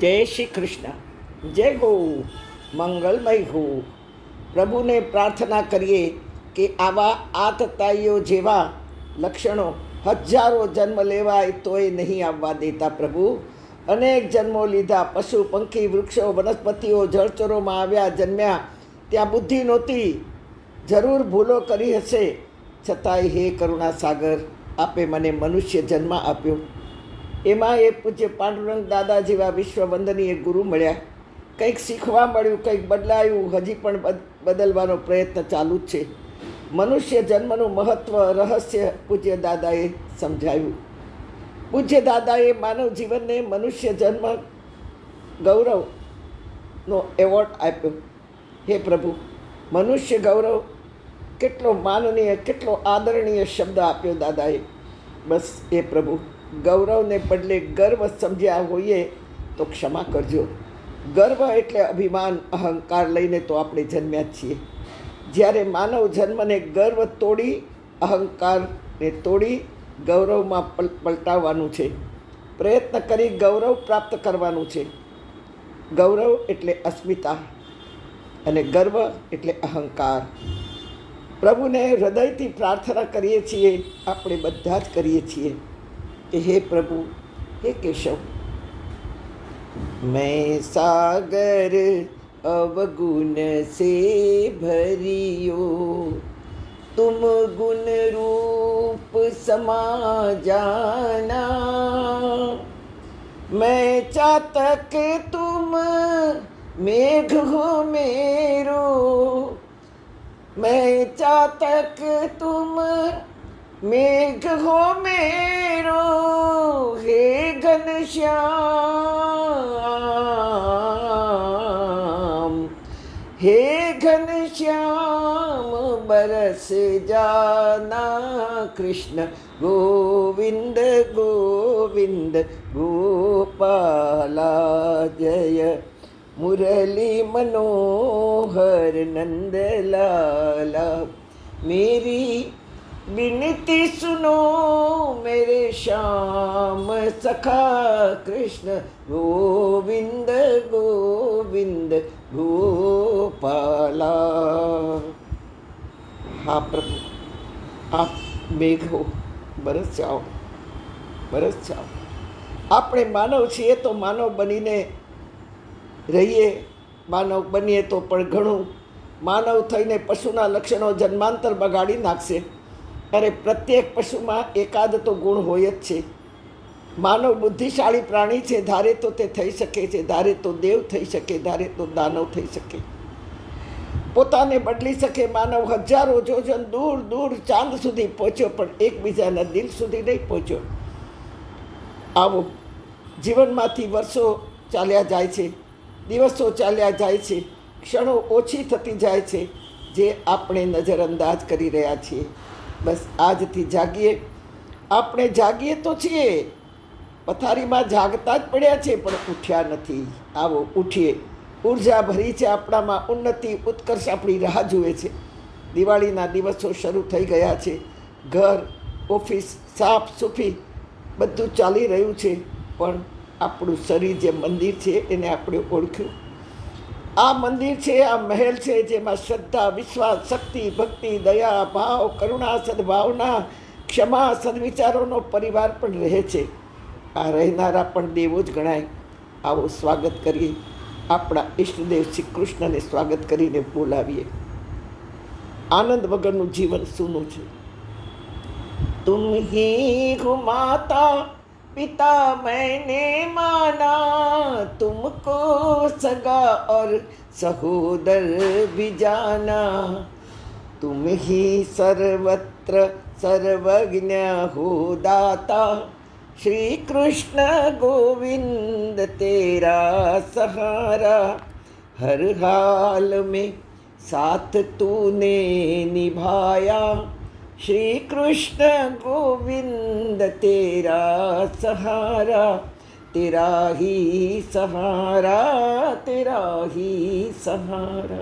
જય શ્રી કૃષ્ણ, જય ગો, મંગલમય હો. પ્રભુને પ્રાર્થના કરીએ કે આવા આતતાઈઓ જેવા લક્ષણો હજારો જન્મ લેવાય તોય નહીં આવવા દેતા. પ્રભુ અનેક જન્મો લીધા, પશુ પંખી વૃક્ષો વનસ્પતિઓ જળચરોમાં આવ્યા, જન્મ્યા, ત્યાં બુદ્ધિ નહોતી, જરૂર ભૂલો કરી હશે, છતાંય હે કરુણા સાગર, આપે મને મનુષ્ય જન્મ આપ્યો. એમાં એ પૂજ્ય પાંડુરંગ દાદા જેવા વિશ્વવંદનીય ગુરુ મળ્યા. કંઈક શીખવા મળ્યું, કંઈક બદલાયું, હજી પણ બદલવાનો પ્રયત્ન ચાલુ જ છે. મનુષ્ય જન્મનું મહત્ત્વ, રહસ્ય પૂજ્ય દાદાએ સમજાવ્યું. પૂજ્ય દાદાએ માનવ જીવનને મનુષ્ય જન્મ ગૌરવનો એવોર્ડ આપ્યો. હે પ્રભુ, મનુષ્ય ગૌરવ કેટલો માનનીય, કેટલો આદરણીય શબ્દ આપ્યો દાદાએ. બસ એ પ્રભુ, ગૌરવને બદલે ગર્વ સમજ્યા હોઈએ તો ક્ષમા કરજો. ગર્વ એટલે અભિમાન, અહંકાર લઈને તો આપણે જન્મ્યા જ છીએ. જ્યારે માનવ જન્મને ગર્વ તોડી, અહંકારને તોડી ગૌરવમાં પલટાવવાનું છે. પ્રયત્ન કરી ગૌરવ પ્રાપ્ત કરવાનું છે. ગૌરવ એટલે અસ્મિતા અને ગર્વ એટલે અહંકાર. પ્રભુને હૃદયથી પ્રાર્થના કરીએ છીએ, આપણે બધા જ કરીએ છીએ કે હે પ્રભુ, હે કેશવ, मैं सागर अवगुण से भरियो, तुम गुण रूप समा जाना, मैं चातक तुम मेघ हो मेरो, मैं चातक तुम मेघ हो मेरो, हे घनश्याम, हे घनश्याम बरस जाना, कृष्ण गोविंद गोविंद गोपाला, जय मुरली मनोहर नंदलाला, मेरी विनती सुनो मेरे श्याम सखा, कृष्ण गोविंद गोविंद गोपाला. हाँ प्रभु, आप मेघ हो, बरस जाओ, बरस जाओ. આપણે માનવ છીએ તો માનવ બનીને રહીએ. માનવ બનીએ તો પણ ઘણું. માનવ થઈને પશુના લક્ષણો જન્માંતર બગાડી નાખશે. અરે પ્રત્યેક પશુમાં એકાદ તો ગુણ હોય જ છે. માનવ બુદ્ધિશાળી પ્રાણી છે. ધારે તો તે થઈ શકે છે, ધારે તો દેવ થઈ શકે, ધારે તો દાનવ થઈ શકે, પોતાને બદલી શકે. માનવ હજારો જોજન દૂર દૂર ચાંદ સુધી પહોંચ્યો, પણ એકબીજાના દિલ સુધી નહીં પહોંચ્યો. આવો, જીવનમાંથી વર્ષો ચાલ્યા જાય છે, દિવસો ચાલ્યા જાય છે, ક્ષણો ઓછી થતી જાય છે, જે આપણે નજરઅંદાજ કરી રહ્યા છીએ. બસ આજથી જાગીએ. આપણે જાગીએ તો છીએ, પથારીમાં જાગતા જ પડ્યા છે, પણ ઉઠ્યા નથી. આવો, ઉઠીએ. ઉર્જા ભરી છે આપણામાં, ઉન્નતિ ઉત્કર્ષ આપણી રાહ જુએ છે. દિવાળીના દિવસો શરૂ થઈ ગયા છે. ઘર, ઓફિસ, સાફ સૂફી બધું ચાલી રહ્યું છે, પણ આપણું શરીર જે મંદિર છે એને આપણે ઓળખ્યું. આ મંદિર છે, આ મહેલ છે, જેમાં શ્રદ્ધા, વિશ્વાસ, શક્તિ, ભક્તિ, દયા, ભાવ, કરુણા, સદભાવના, ક્ષમા, સદવિચારોનો પરિવાર પણ રહે છે. આ રહેનારા પણ દેવો જ ગણાય. આવો, સ્વાગત કરીએ. આપણા ઈષ્ટદેવ શ્રી કૃષ્ણને સ્વાગત કરીને બોલાવીએ. આનંદ વગરનું જીવન સૂનું છે. तुम ही हो माता पिता मैंने माना, तुमको सगा और सहोदर भी जाना, तुम ही सर्वत्र सर्वज्ञ हो दाता, श्री कृष्ण गोविंद तेरा सहारा, हर हाल में साथ तूने निभाया, श्री कृष्ण गोविंद तेरा सहारा, तेरा ही सहारा, तेरा ही सहारा.